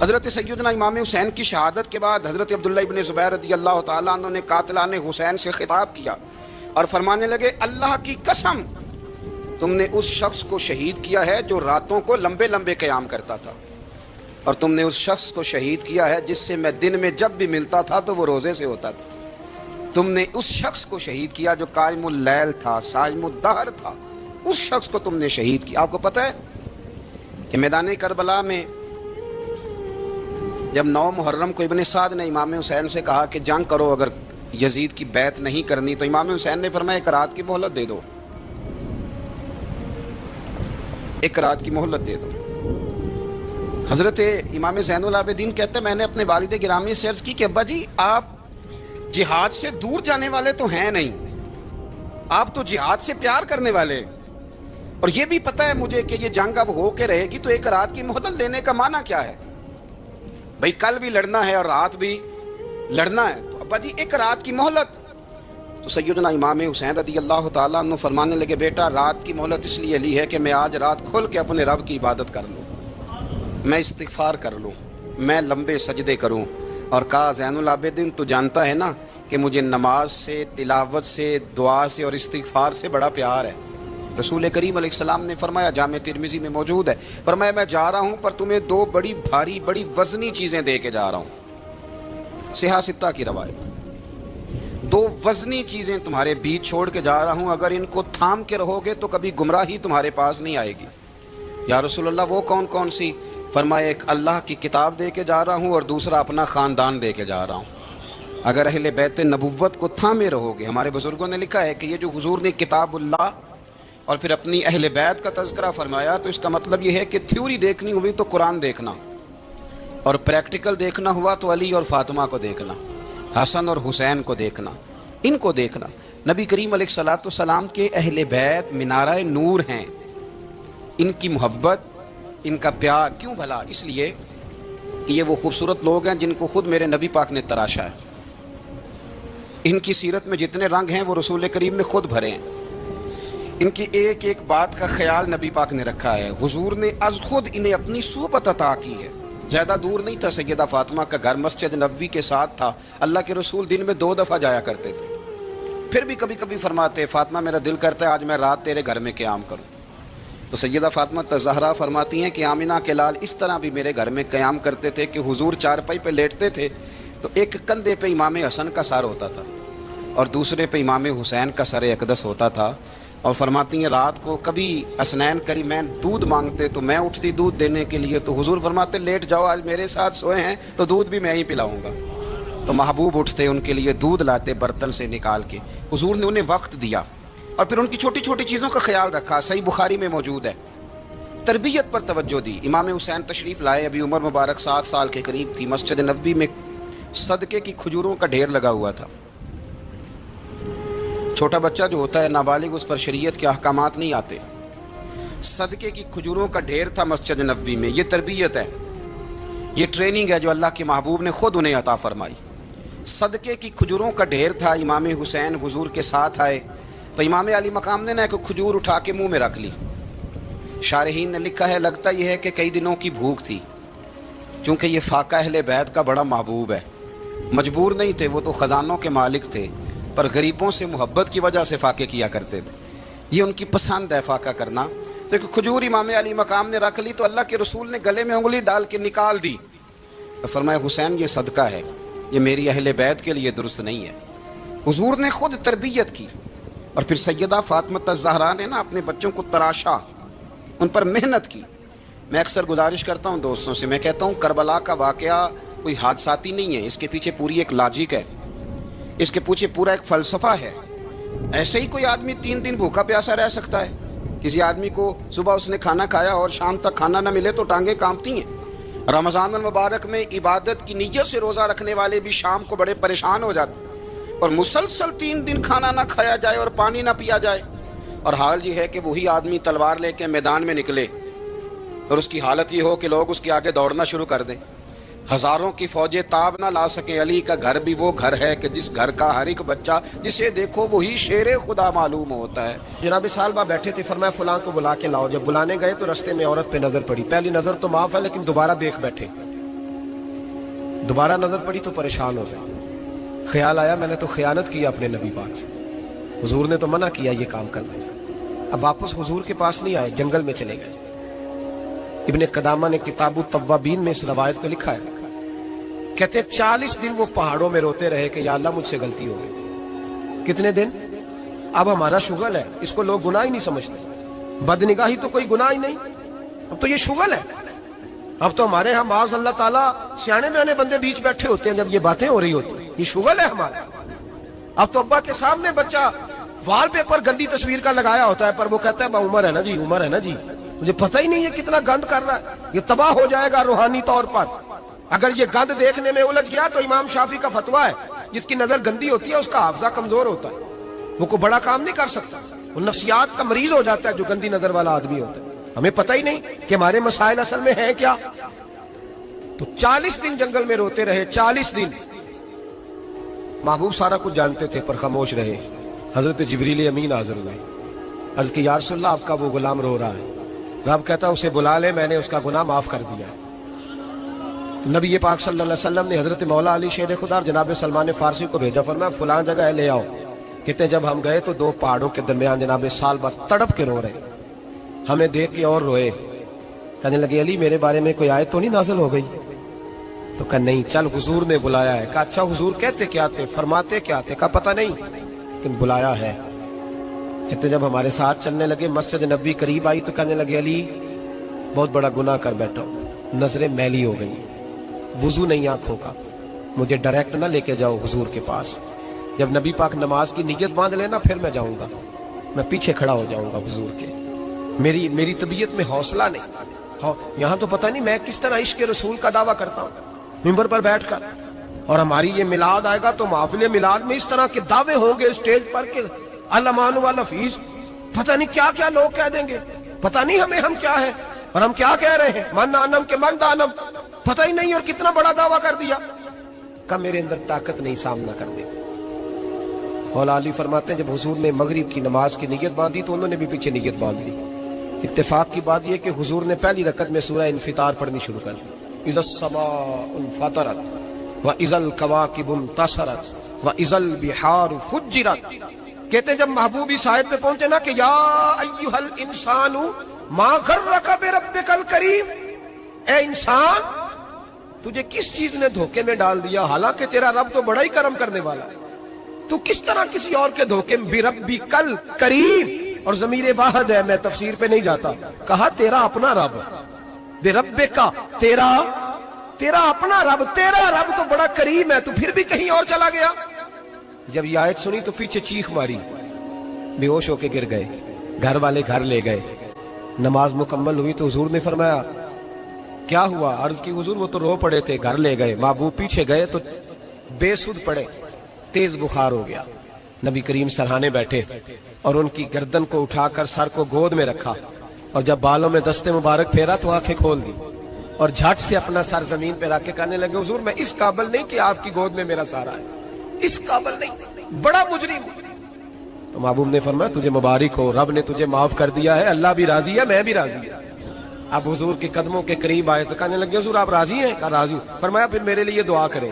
حضرت سیدنا امام حسین کی شہادت کے بعد حضرت عبداللہ ابن زبیر رضی اللہ تعالیٰ عنہ نے قاتلان حسین سے خطاب کیا اور فرمانے لگے اللہ کی قسم تم نے اس شخص کو شہید کیا ہے جو راتوں کو لمبے لمبے قیام کرتا تھا، اور تم نے اس شخص کو شہید کیا ہے جس سے میں دن میں جب بھی ملتا تھا تو وہ روزے سے ہوتا تھا۔ تم نے اس شخص کو شہید کیا جو قائم اللیل تھا، صائم الدہر تھا، اس شخص کو تم نے شہید کیا۔ آپ کو پتہ ہے کہ میدان کربلا میں جب 9 محرم کو ابن سعد نے امام حسین سے کہا کہ جنگ کرو اگر یزید کی بیعت نہیں کرنی، تو امام حسین نے فرمایا ایک رات کی مہلت دے دو، ایک رات کی مہلت دے دو۔ حضرت امام زین العابدین کہتے ہیں میں نے اپنے والد گرامی سے عرض کی کہ ابا جی آپ جہاد سے دور جانے والے تو ہیں نہیں، آپ تو جہاد سے پیار کرنے والے، اور یہ بھی پتہ ہے مجھے کہ یہ جنگ اب ہو کے رہے گی، تو ایک رات کی مہلت لینے کا معنی کیا ہے؟ بھئی کل بھی لڑنا ہے اور رات بھی لڑنا ہے، تو ابا جی ایک رات کی مہلت۔ تو سیدنا امام حسین رضی اللہ تعالیٰ عنہ فرمانے لگے بیٹا رات کی مہلت اس لیے لی ہے کہ میں آج رات کھل کے اپنے رب کی عبادت کر لوں، میں استغفار کر لوں، میں لمبے سجدے کروں۔ اور کہا زین العابدین تو جانتا ہے نا کہ مجھے نماز سے، تلاوت سے، دعا سے اور استغفار سے بڑا پیار ہے۔ رسول کریم علیہ السلام نے فرمایا، جامع ترمذی میں موجود ہے، فرمایا میں جا رہا ہوں پر تمہیں دو بڑی بھاری بڑی وزنی چیزیں دے کے جا رہا ہوں، صحیح ستہ کی روایت، دو وزنی چیزیں تمہارے بیچ چھوڑ کے جا رہا ہوں، اگر ان کو تھام کے رہو گے تو کبھی گمراہی تمہارے پاس نہیں آئے گی۔ یا رسول اللہ وہ کون کون سی؟ فرمایا ایک اللہ کی کتاب دے کے جا رہا ہوں اور دوسرا اپنا خاندان دے کے جا رہا ہوں۔ اگر اہل بیت نبوت کو تھامے رہو گے، ہمارے بزرگوں نے لکھا ہے کہ یہ جو حضور نے کتاب اللہ اور پھر اپنی اہل بیت کا تذکرہ فرمایا، تو اس کا مطلب یہ ہے کہ تھیوری دیکھنی ہوئی تو قرآن دیکھنا، اور پریکٹیکل دیکھنا ہوا تو علی اور فاطمہ کو دیکھنا، حسن اور حسین کو دیکھنا، ان کو دیکھنا۔ نبی کریم علیہ الصلوۃ والسلام کے اہل بیت منارہ نور ہیں، ان کی محبت، ان کا پیار کیوں بھلا؟ اس لیے کہ یہ وہ خوبصورت لوگ ہیں جن کو خود میرے نبی پاک نے تراشا ہے، ان کی سیرت میں جتنے رنگ ہیں وہ رسول کریم نے خود بھرے ہیں، ان کی ایک ایک بات کا خیال نبی پاک نے رکھا ہے، حضور نے از خود انہیں اپنی صحبت عطا کی ہے۔ زیادہ دور نہیں تھا سیدہ فاطمہ کا گھر، مسجد نبوی کے ساتھ تھا، اللہ کے رسول دن میں 2 دفعہ جایا کرتے تھے، پھر بھی کبھی کبھی فرماتے فاطمہ میرا دل کرتا ہے آج میں رات تیرے گھر میں قیام کروں، تو سیدہ فاطمہ الزہرا فرماتی ہیں کہ آمنہ کے لال اس طرح بھی میرے گھر میں قیام کرتے تھے کہ حضور چارپائی پہ لیٹتے تھے تو ایک کندھے پہ امام حسن کا سر ہوتا تھا اور دوسرے پہ امام حسین کا سر اقدس ہوتا تھا، اور فرماتی ہیں رات کو کبھی حسنین کریمین دودھ مانگتے تو میں اٹھتی دودھ دینے کے لیے، تو حضور فرماتے لیٹ جاؤ آج میرے ساتھ سوئے ہیں تو دودھ بھی میں ہی پلاؤں گا، تو محبوب اٹھتے ان کے لیے دودھ لاتے برتن سے نکال کے، حضور نے انہیں وقت دیا اور پھر ان کی چھوٹی چھوٹی چیزوں کا خیال رکھا۔ صحیح بخاری میں موجود ہے، تربیت پر توجہ دی۔ امام حسین تشریف لائے، ابھی عمر مبارک 7 سال کے قریب تھی، مسجد نبوی میں صدقے کی کھجوروں کا ڈھیر لگا ہوا تھا۔ چھوٹا بچہ جو ہوتا ہے نابالغ، اس پر شریعت کے احکامات نہیں آتے، صدقے کی کھجوروں کا ڈھیر تھا مسجد نبوی میں۔ یہ تربیت ہے، یہ ٹریننگ ہے جو اللہ کے محبوب نے خود انہیں عطا فرمائی۔ صدقے کی کھجوروں کا ڈھیر تھا، امام حسین حضور کے ساتھ آئے تو امام علی مقام نے نہ ایک کھجور اٹھا کے منہ میں رکھ لی۔ شارحین نے لکھا ہے لگتا یہ ہے کہ کئی دنوں کی بھوک تھی، کیونکہ یہ فاقہ اہل بیت کا بڑا محبوب ہے، مجبور نہیں تھے، وہ تو خزانوں کے مالک تھے، پر غریبوں سے محبت کی وجہ سے فاقے کیا کرتے تھے، یہ ان کی پسند ہے فاقہ کرنا۔ تو ایک کھجور امام علی مقام نے رکھ لی تو اللہ کے رسول نے گلے میں انگلی ڈال کے نکال دی، تو فرمایا حسین یہ صدقہ ہے، یہ میری اہل بیت کے لیے درست نہیں ہے۔ حضور نے خود تربیت کی، اور پھر سیدہ فاطمہ الزہرا نے نا اپنے بچوں کو تراشا، ان پر محنت کی۔ میں اکثر گزارش کرتا ہوں دوستوں سے، میں کہتا ہوں کربلا کا واقعہ کوئی حادثاتی نہیں ہے، اس کے پیچھے پوری ایک لاجک ہے، اس کے پیچھے پورا ایک فلسفہ ہے۔ ایسے ہی کوئی آدمی 3 دن بھوکا پیاسا رہ سکتا ہے؟ کسی آدمی کو صبح اس نے کھانا کھایا اور شام تک کھانا نہ ملے تو ٹانگیں کانپتی ہیں۔ رمضان المبارک میں عبادت کی نیت سے روزہ رکھنے والے بھی شام کو بڑے پریشان ہو جاتے ہیں، اور مسلسل 3 دن کھانا نہ کھایا جائے اور پانی نہ پیا جائے، اور حال یہ ہے کہ وہی آدمی تلوار لے کے میدان میں نکلے اور اس کی حالت یہ ہو کہ لوگ اس کے آگے دوڑنا شروع کر دیں، ہزاروں کی فوجیں تاب نہ لا سکیں۔ علی کا گھر بھی وہ گھر ہے کہ جس گھر کا ہر ایک بچہ جسے دیکھو وہی شیر خدا معلوم ہوتا ہے۔ جناب صالبہ بیٹھے تھے، فرمایا فلاں کو بلا کے لاؤ۔ جب بلانے گئے تو رستے میں عورت پہ نظر پڑی، پہلی نظر تو معاف ہے لیکن دوبارہ دیکھ بیٹھے، دوبارہ نظر پڑی تو پریشان ہو گئے، خیال آیا میں نے تو خیانت کی اپنے نبی پاک سے، حضور نے تو منع کیا یہ کام کرنے سے۔ اب واپس حضور کے پاس نہیں آئے، جنگل میں چلے گئے۔ ابن قدامہ نے کتاب التوابین میں اس روایت کو لکھا ہے، کہتے 40 دن وہ پہاڑوں میں روتے رہے کہ یا اللہ مجھ سے غلطی ہو گئی۔ کتنے دن؟ اب ہمارا شغل ہے، اس کو لوگ گناہ ہی نہیں سمجھتے، بدنگاہی تو کوئی گناہ ہی نہیں، اب تو یہ شغل ہے۔ اب تو ہمارے ہاں معاذ اللہ تعالیٰ سیانے بیانے بندے بیچ بیٹھے ہوتے ہیں جب یہ باتیں ہو رہی ہوتی ہیں، یہ شغل ہے ہمارا، اب تو ابا کے سامنے بچہ وال پیپر گندی تصویر کا لگایا ہوتا ہے، پر وہ کہتا ہے با عمر ہے نا جی، عمر ہے نا جی، مجھے پتہ ہی نہیں یہ کتنا گند کر رہا ہے، یہ تباہ ہو جائے گا روحانی طور پر اگر یہ گند دیکھنے میں الجھ گیا۔ تو امام شافعی کا فتویٰ ہے جس کی نظر گندی ہوتی ہے اس کا حافظہ کمزور ہوتا ہے، وہ کوئی بڑا کام نہیں کر سکتا، وہ نفسیات کا مریض ہو جاتا ہے جو گندی نظر والا آدمی ہوتا ہے۔ ہمیں پتہ ہی نہیں کہ ہمارے مسائل اصل میں ہیں کیا۔ تو 40 دن جنگل میں روتے رہے، 40 دن۔ محبوب سارا کچھ جانتے تھے پر خاموش رہے۔ حضرت جبریل امین حاضر ہوئے، عرض کی یا رسول اللہ آپ کا وہ غلام رو رہا ہے۔ رب کہتا اسے بلا لے، میں نے اس کا گناہ معاف کر دیا ہے۔ تو نبی پاک صلی اللہ علیہ وسلم نے حضرت مولا علی شیر خدا اور جناب سلمان فارسی کو بھیجا، فرمایا فلاں جگہ ہے لے آؤ۔ کہتے ہیں جب ہم گئے تو 2 پہاڑوں کے درمیان جناب سال بعد تڑپ کے رو رہے، ہمیں دیکھ کے اور روئے، کہنے لگے علی میرے بارے میں کوئی آیت تو نہیں نازل ہو گئی؟ تو کہا نہیں، چل حضور نے بلایا ہے۔ کہا اچھا حضور کہتے کیا تھے، فرماتے کیا تھے؟ کہا پتہ نہیں لیکن بلایا ہے۔ کہتے جب ہمارے ساتھ چلنے لگے مسجد نبی قریب آئی تو کہنے لگے علی بہت بڑا گناہ کر بیٹھا ہوں، نظریں میلی ہو گئی، وضو نہیں آنکھوں کا، مجھے ڈائریکٹ نہ لے کے جاؤ حضور کے پاس، جب نبی پاک نماز کی نیت باندھ لینا پھر میں جاؤں گا، میں پیچھے کھڑا ہو جاؤں گا حضور کے، میری طبیعت میں حوصلہ نہیں۔ یہاں تو پتہ نہیں میں کس طرح عشق رسول کا دعویٰ کرتا ہوں ممبر پر بیٹھ کر، اور ہماری یہ میلاد آئے گا تو محفل میلاد میں اس طرح کے دعوے ہوں گے اسٹیج پر کہ الامان والحفیظ، پتہ نہیں کیا کیا لوگ کہہ دیں گے، پتہ نہیں ہم کیا ہے اور ہم کیا کہہ رہے ہیں، من آنم کے من دانم، پتہ ہی نہیں، اور کتنا بڑا دعویٰ کر دیا۔ کہ میرے اندر طاقت نہیں سامنا کر دے۔ مولا علی فرماتے ہیں جب حضور نے مغرب کی نماز کی نیت باندھی تو انہوں نے بھی پیچھے نیت باندھ لی۔ اتفاق کی بات یہ کہ حضور نے پہلی رکعت میں سورہ انفطار پڑھنی شروع کر دی، اذا السماء انفطرت واذا الکواکب انتصرت واذا البحار فجرت۔ کہتے ہیں جب محبوب اس آیت پہ پہنچے نا کہ یا ایھا الانسان ما غرک بربک الکریم، اے انسان تجھے کس چیز نے دھوکے میں ڈال دیا، حالانکہ تیرا رب تو بڑا ہی کرم کرنے والا ہے، تو کس طرح کسی اور کے دھوکے میں، بربک الکریم، اور ضمیر واحد ہے، میں تفسیر پہ نہیں جاتا، کہا تیرا اپنا رب، بربک تیرا اپنا رب، تیرا رب تو بڑا کریم ہے، تو پھر بھی کہیں اور چلا گیا۔ جب یہ آیت سنی تو پیچھے چیخ ماری، بے ہوش ہو کے گر گئے، گھر والے گھر لے گئے، نماز مکمل ہوئی تو حضور نے فرمایا کیا ہوا؟ عرض کی حضور وہ تو رو پڑے تھے، گھر لے گئے، محبوب پیچھے گئے تو بے سود پڑے، تیز بخار ہو گیا۔ نبی کریم سرہانے بیٹھے اور ان کی گردن کو اٹھا کر سر کو گود میں رکھا، اور جب بالوں میں دست مبارک پھیرا تو آنکھیں کھول دی، اور جھٹ سے اپنا سر زمین پہ رکھ کے کہنے لگے حضور میں اس قابل نہیں کہ آپ کی گود میں میرا سارا ہے، اس قابل نہیں، بڑا مجرم ہوں۔ تو محبوب نے فرمایا تجھے مبارک ہو، رب نے تجھے معاف کر دیا ہے، اللہ بھی راضی ہے، میں بھی راضی ہوں۔ اب حضور کے قدموں کے قریب آئے تو کہنے لگے حضور آپ راضی ہیں؟ کہا راضی ہوں۔ فرمایا پھر میرے لیے دعا کریں،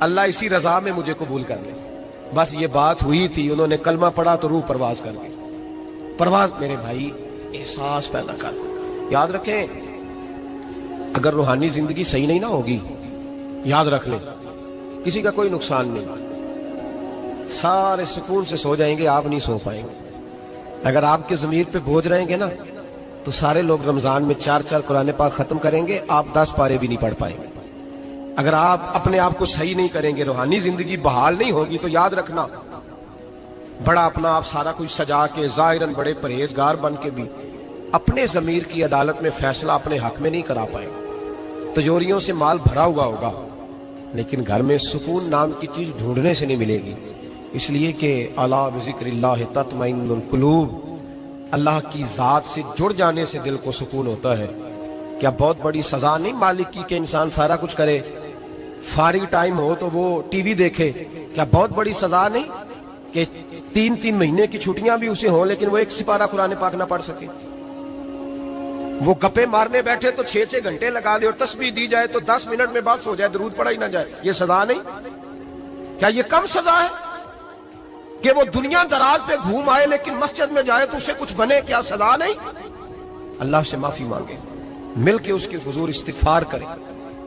اللہ اسی رضا میں مجھے قبول کر لے۔ بس یہ بات ہوئی تھی، انہوں نے کلمہ پڑھا تو روح پرواز کر گئی۔ پرواز میرے بھائی احساس پیدا کر، یاد رکھیں اگر روحانی زندگی صحیح نہیں نہ ہوگی، یاد رکھ لیں کسی کا کوئی نقصان نہیں، سارے سکون سے سو جائیں گے، آپ نہیں سو پائیں گے۔ اگر آپ کے ضمیر پہ بوجھ رہیں گے نا تو سارے لوگ رمضان میں 4 قرآن پاک ختم کریں گے، آپ 10 پارے بھی نہیں پڑھ پائیں گے۔ اگر آپ اپنے آپ کو صحیح نہیں کریں گے، روحانی زندگی بحال نہیں ہوگی، تو یاد رکھنا بڑا اپنا آپ سارا کچھ سجا کے ظاہراً بڑے پرہیزگار بن کے بھی اپنے ضمیر کی عدالت میں فیصلہ اپنے حق میں نہیں کرا پائیں گے۔ تجوریوں سے مال بھرا ہوا ہوگا لیکن گھر میں سکون نام کی چیز ڈھونڈنے سے نہیں ملے گی، اس لیے کہ الا بذکر اللہ تطمئن القلوب، اللہ کی ذات سے جڑ جانے سے دل کو سکون ہوتا ہے۔ کیا بہت بڑی سزا نہیں مالک کی کہ انسان سارا کچھ کرے، فارغ ٹائم ہو تو وہ ٹی وی دیکھے؟ کیا بہت بڑی سزا نہیں کہ 3 مہینے کی چھٹیاں بھی اسے ہوں لیکن وہ 1 سپارہ قرآن پاک نہ پڑھ سکے؟ وہ گپے مارنے بیٹھے تو 6 گھنٹے لگا دے اور تسبیح دی جائے تو 10 منٹ میں بس ہو جائے، درود پڑھا ہی نہ جائے، یہ سزا نہیں؟ کیا یہ کم سزا ہے کہ وہ دنیا دراز پہ گھوم آئے لیکن مسجد میں جائے تو اسے کچھ بنے؟ کیا سزا نہیں؟ اللہ سے معافی مانگے، مل کے اس کے حضور استغفار کریں،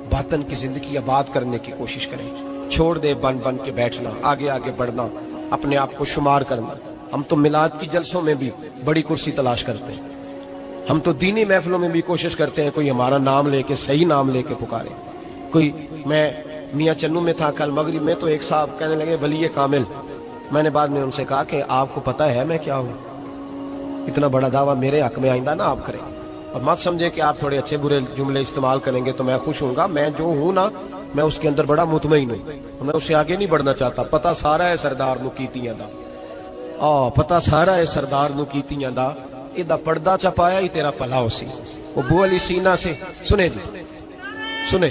باطن کی زندگی آباد کرنے کی کوشش کریں، چھوڑ دے بن کے بیٹھنا، آگے آگے بڑھنا، اپنے آپ کو شمار کرنا۔ ہم تو میلاد کی جلسوں میں بھی بڑی کرسی تلاش کرتے ہیں، ہم تو دینی محفلوں میں بھی کوشش کرتے ہیں کوئی ہمارا نام لے کے، صحیح نام لے کے پکارے۔ کوئی، میں میاں چنو میں تھا کل مغرب میں، تو ایک صاحب کہنے لگے ولی کامل، میں نے بعد میں ان سے کہا کہ آپ کو پتہ ہے میں کیا ہوں؟ اتنا بڑا دعویٰ میرے حق میں آئندہ نہ آپ کریں، اور مت سمجھے کہ آپ تھوڑے اچھے برے جملے استعمال کریں گے تو میں خوش ہوں گا. میں جو ہوں نا میں اس کے اندر بڑا مطمئن ہوں، میں اس سے آگے نہیں بڑھنا چاہتا. پتہ سارا ہے سردار نو کیتیاں دا، پتہ سارا ہے سردار نو کیتیاں دا، ایدہ پردہ چپایا ہی تیرا پلا ہو سی. وہ بو علی سینہ سے سنیں جی سنیں،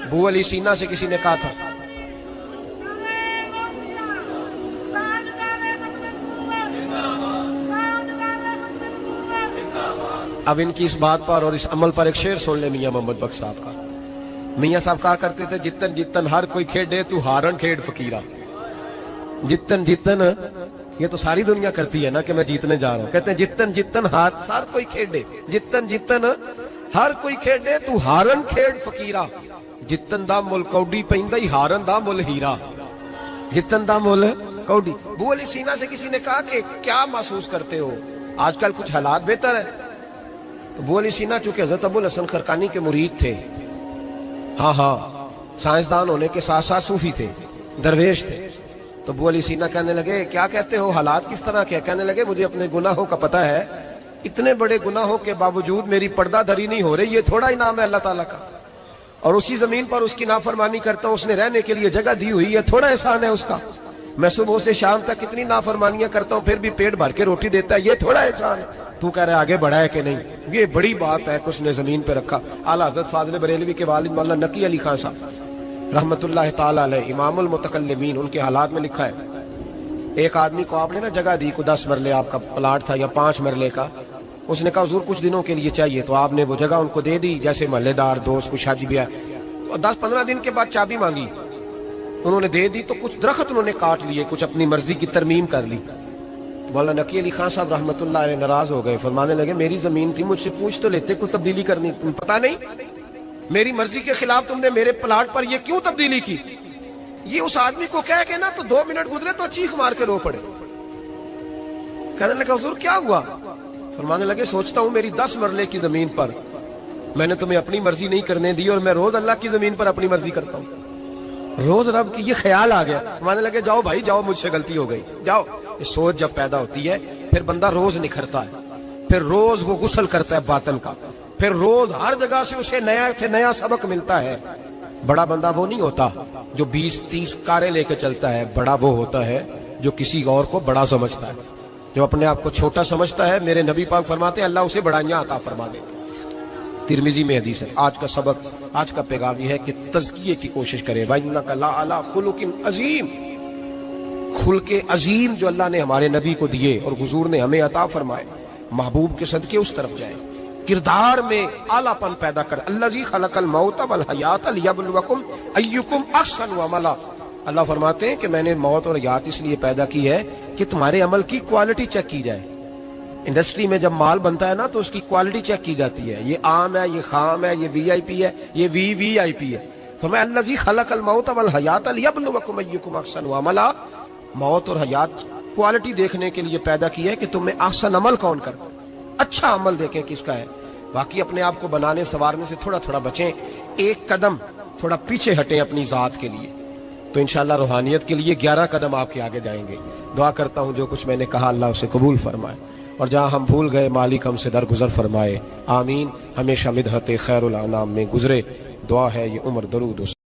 بو علی سینہ سے کسی نے کہا تھا اب ان کی اس بات پر اور اس عمل پر ایک شعر سن لے میاں محمد بخش صاحب کا. میاں صاحب کہا کرتے تھے جتن جتن ہر کوئی کھیڑے تو ہارن کھیڑ فقیرہ. جتن جتن یہ تو ساری دنیا کرتی ہے نا کہ میں جیتنے جا رہا ہوں. کہتے ہیں جتن جتن ہر کوئی کھیڑے، جتن جتن ہر کوئی کھیڑے تو ہارن کھیڑ فقیرہ. جتن دا مل کوڈی پیندا ہی ہارن دا مل ہیرا. جتن دا مل کوڈی. بو علی سینہ سے کسی نے کہا کہ کیا محسوس کرتے ہو آج کل کچھ حالات بہتر ہے؟ تو بو علی سینہ چونکہ حضرت ابو الحسن خرقانی کے مرید تھے، ہاں سائنسدان ہونے کے ساتھ ساتھ صوفی تھے، درویش تھے. تو بو علی سینہ کہنے لگے کیا کہتے ہو، حالات کس طرح کے؟ کہنے لگے مجھے اپنے گناہوں کا پتہ ہے، اتنے بڑے گناہوں کے باوجود میری پردہ دھری نہیں ہو رہی، یہ تھوڑا انعام ہے اللہ تعالیٰ کا. اور اسی زمین پر اس کی نافرمانی کرتا ہوں، اس نے رہنے کے لیے جگہ دی ہوئی ہے، تھوڑا احسان ہے اس کا. میں صبح سے شام تک کتنی نافرمانیاں کرتا ہوں پھر بھی پیٹ بھر کے روٹی دیتا ہے، یہ تھوڑا احسان ہے. تو کہہ رہے آگے بڑھا ہے کہ نہیں، یہ بڑی بات ہے کہ اس نے زمین پہ رکھا. اعلیٰ حضرت فاضل بریلوی کے والد مولانا نقی علی خان صاحب رحمت اللہ تعالی علیہ، امام المتکلمین، ان کے حالات میں لکھا ہے ایک آدمی کو آپ نے نا جگہ دی کو 10 مرلے آپ کا پلاٹ تھا یا 5 مرلے کا. اس نے کہا حضور کچھ دنوں کے لیے چاہیے، تو آپ نے وہ جگہ ان کو دے دی. جیسے محلے دار دوست کو شادی بھی ہے، اور 10-15 دن کے بعد چابی مانگی، انہوں نے دے دی. تو کچھ درخت انہوں نے کاٹ لیے، کچھ اپنی مرضی کی ترمیم کر لی. مولانا نقی علی خان صاحب رحمت اللہ علیہ ناراض ہو گئے، فرمانے لگے میری زمین تھی، مجھ سے پوچھ تو لیتے کوئی تبدیلی کرنی، تم پتہ نہیں میری مرضی کے خلاف تم نے میرے پلاٹ پر یہ کیوں تبدیلی کی؟ یہ اس آدمی کو کہہ کے نا تو 2 منٹ گزرے تو چیخ مار کے رو پڑے. کہنے لگا حضور کیا ہوا؟ فرمانے لگے سوچتا ہوں میری 10 مرلے کی زمین پر میں نے تمہیں اپنی مرضی نہیں کرنے دی، اور میں روز اللہ کی زمین پر اپنی مرضی کرتا ہوں. روز رب کی یہ خیال آ گیا. فرمانے لگے جاؤ بھائی جاؤ، مجھ سے غلطی ہو گئی، جاؤ. یہ سوچ جب پیدا ہوتی ہے پھر بندہ روز نکھرتا ہے، پھر روز وہ غسل کرتا ہے باطن کا، پھر روز ہر جگہ سے اسے نیا سے نیا سبق ملتا ہے. بڑا بندہ وہ نہیں ہوتا جو 20-30 کاریں لے کے چلتا ہے، بڑا وہ ہوتا ہے جو کسی اور کو بڑا سمجھتا ہے. جو اپنے آپ کو چھوٹا سمجھتا ہے، میرے نبی پاک فرماتے ہیں اللہ اسے بڑائیاں عطا فرما دیتے. ترمذی میں حدیث ہے. آج کا سبق، آج کا پیغام یہ ہے کہ تزکیے کی کوشش کریں. وَإِنَّكَ لَعَلَىٰ خُلُقٍ عَظِيمٍ. خلق عظیم جو اللہ نے ہمارے نبی کو دیے اور حضور نے ہمیں عطا فرمائے، محبوب کے صدقے اس طرف جائیں. کردار میں اعلیٰ پن پیدا کر. الذی خلق الموت والحیات لیبلوکم ایکم احسن عملا. اللہ فرماتے ہیں کہ میں نے موت اور حیات اس لیے پیدا کی ہے کہ تمہارے عمل کی کوالٹی چیک کی جائے. انڈسٹری میں جب مال بنتا ہے نا تو اس کی کوالٹی چیک کی جاتی ہے، یہ عام ہے، یہ خام ہے، یہ وی آئی پی ہے، یہ وی آئی پی ہے. فرمایا الذی خلق الموت والحیات لیبلوکم ایکم احسن عملا. موت اور حیات کوالٹی دیکھنے کے لیے پیدا کی ہے کہ تم میں احسن عمل کون کرتا، اچھا عمل دیکھیں کس کا ہے. باقی اپنے آپ کو بنانے سوارنے سے تھوڑا تھوڑا بچیں، ایک قدم تھوڑا پیچھے ہٹیں اپنی ذات کے لیے، تو انشاءاللہ روحانیت کے لیے 11 قدم آپ کے آگے جائیں گے. دعا کرتا ہوں جو کچھ میں نے کہا اللہ اسے قبول فرمائے، اور جہاں ہم بھول گئے مالک ہم سے درگزر فرمائے. آمین. ہمیشہ مدحت خیر الانام میں گزرے. دعا ہے یہ عمر درود